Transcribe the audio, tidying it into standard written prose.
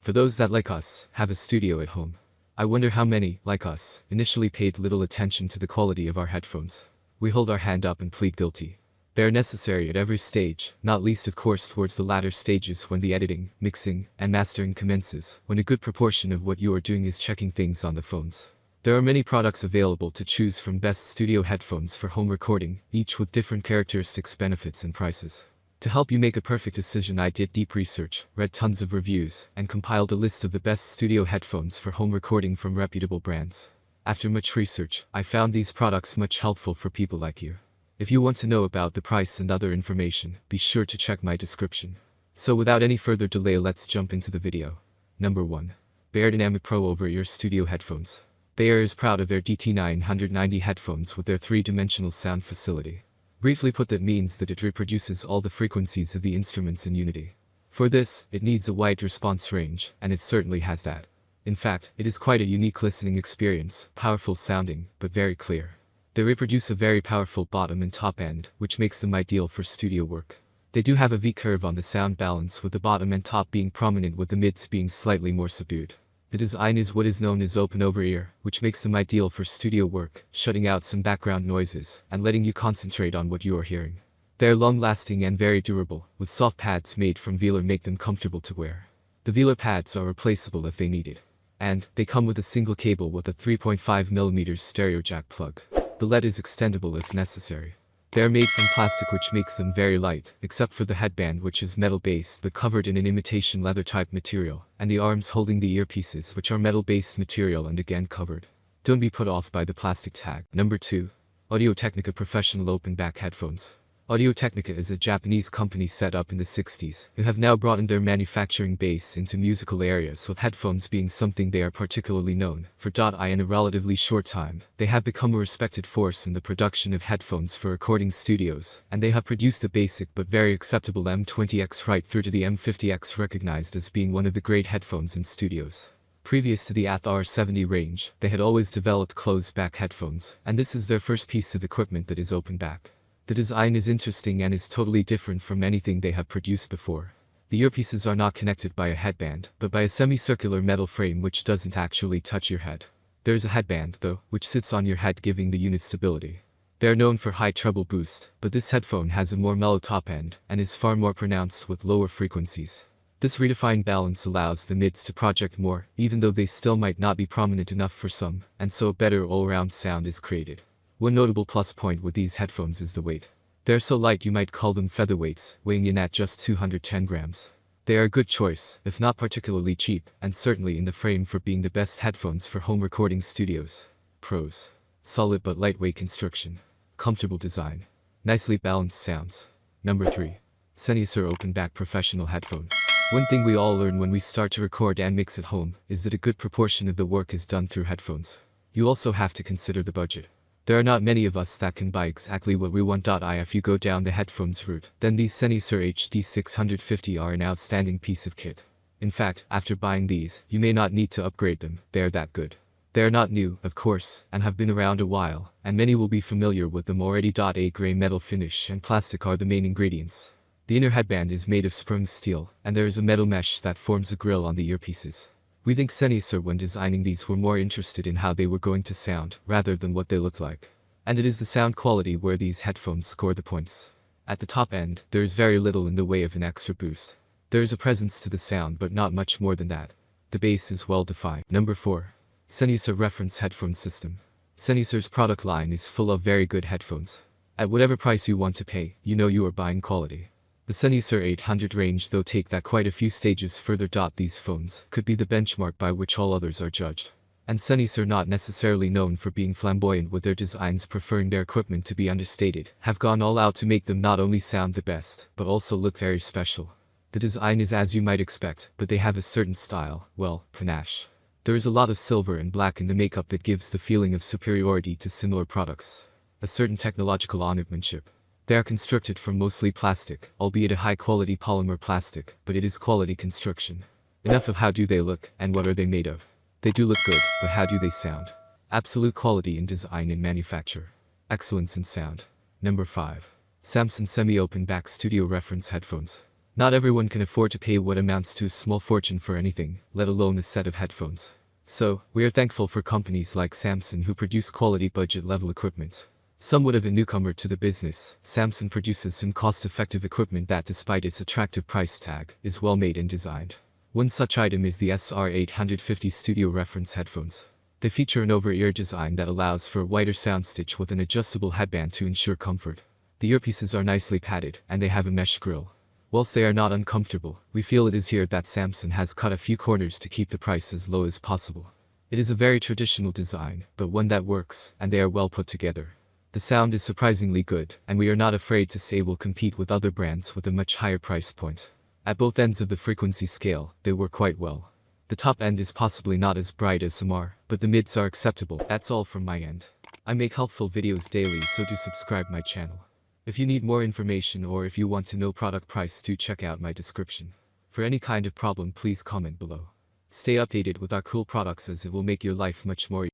For those that, like us, have a studio at home. I wonder how many, like us, initially paid little attention to the quality of our headphones. We hold our hand up and plead guilty. They are necessary at every stage, not least of course towards the latter stages when the editing, mixing, and mastering commences, when a good proportion of what you are doing is checking things on the phones. There are many products available to choose from, best studio headphones for home recording, each with different characteristics, benefits, and prices. To help you make a perfect decision, I did deep research, read tons of reviews, and compiled a list of the best studio headphones for home recording from reputable brands. After much research, I found these products much helpful for people like you. If you want to know about the price and other information, be sure to check my description. So without any further delay, let's jump into the video. Number 1. Bayer Dynamic Pro over-ear studio headphones. Bayer is proud of their DT990 headphones with their 3-dimensional sound facility. Briefly put, that means that it reproduces all the frequencies of the instruments in unity. For this, it needs a wide response range, and it certainly has that. In fact, it is quite a unique listening experience, powerful sounding, but very clear. They reproduce a very powerful bottom and top end, which makes them ideal for studio work. They do have a V-curve on the sound balance, with the bottom and top being prominent, with the mids being slightly more subdued. The design is what is known as open over-ear, which makes them ideal for studio work, shutting out some background noises, and letting you concentrate on what you are hearing. They are long-lasting and very durable, with soft pads made from velour make them comfortable to wear. The velour pads are replaceable if they need it. And they come with a single cable with a 3.5mm stereo jack plug. The lead is extendable if necessary. They are made from plastic, which makes them very light, except for the headband, which is metal-based but covered in an imitation leather-type material, and the arms holding the earpieces, which are metal-based material and again covered. Don't be put off by the plastic tag. Number 2. Audio-Technica Professional Open-Back Headphones. Audio-Technica is a Japanese company set up in the 60s, who have now broadened their manufacturing base into musical areas, with headphones being something they are particularly known for. In a relatively short time, they have become a respected force in the production of headphones for recording studios, and they have produced a basic but very acceptable M20X right through to the M50X, recognized as being one of the great headphones in studios. Previous to the ATH-R70 range, they had always developed closed-back headphones, and this is their first piece of equipment that is open-back. The design is interesting and is totally different from anything they have produced before. The earpieces are not connected by a headband, but by a semicircular metal frame which doesn't actually touch your head. There is a headband, though, which sits on your head, giving the unit stability. They are known for high treble boost, but this headphone has a more mellow top end, and is far more pronounced with lower frequencies. This redefined balance allows the mids to project more, even though they still might not be prominent enough for some, and so a better all-around sound is created. One notable plus point with these headphones is the weight. They're so light you might call them featherweights, weighing in at just 210 grams. They are a good choice, if not particularly cheap, and certainly in the frame for being the best headphones for home recording studios. Pros. Solid but lightweight construction. Comfortable design. Nicely balanced sounds. Number 3. Sennheiser Open-Back Professional Headphone. One thing we all learn when we start to record and mix at home is that a good proportion of the work is done through headphones. You also have to consider the budget. There are not many of us that can buy exactly what we want. If you go down the headphones route, then these Sennheiser HD650 are an outstanding piece of kit. In fact, after buying these, you may not need to upgrade them, they are that good. They are not new, of course, and have been around a while, and many will be familiar with them already. A grey metal finish and plastic are the main ingredients. The inner headband is made of sprung steel, and there is a metal mesh that forms a grill on the earpieces. We think Sennheiser, when designing these, were more interested in how they were going to sound, rather than what they looked like. And it is the sound quality where these headphones score the points. At the top end, there is very little in the way of an extra boost. There is a presence to the sound, but not much more than that. The bass is well defined. Number 4. Sennheiser Reference Headphone System. Sennheiser's product line is full of very good headphones. At whatever price you want to pay, you know you are buying quality. The Sennheiser 800 range, though, take that quite a few stages further. These phones could be the benchmark by which all others are judged. And Sennheiser, not necessarily known for being flamboyant with their designs, preferring their equipment to be understated, have gone all out to make them not only sound the best, but also look very special. The design is as you might expect, but they have a certain style, well, panache. There is a lot of silver and black in the makeup that gives the feeling of superiority to similar products. A certain technological ornamentsmanship. They are constructed from mostly plastic, albeit a high-quality polymer plastic, but it is quality construction. Enough of how do they look, and what are they made of. They do look good, but how do they sound? Absolute quality in design and manufacture. Excellence in sound. Number 5. Samson Semi Open Back Studio Reference Headphones. Not everyone can afford to pay what amounts to a small fortune for anything, let alone a set of headphones. So, we are thankful for companies like Samson who produce quality budget-level equipment. Somewhat of a newcomer to the business, Samson produces some cost-effective equipment that, despite its attractive price tag, is well made and designed. One such item is the SR850 Studio Reference headphones. They feature an over-ear design that allows for a wider soundstage with an adjustable headband to ensure comfort. The earpieces are nicely padded, and they have a mesh grille. Whilst they are not uncomfortable, we feel it is here that Samson has cut a few corners to keep the price as low as possible. It is a very traditional design, but one that works, and they are well put together. The sound is surprisingly good, and we are not afraid to say will compete with other brands with a much higher price point. At both ends of the frequency scale, they work quite well. The top end is possibly not as bright as some are, but the mids are acceptable. That's all from my end. I make helpful videos daily, so do subscribe my channel. If you need more information or if you want to know product price, do check out my description. For any kind of problem, please comment below. Stay updated with our cool products as it will make your life much more easier.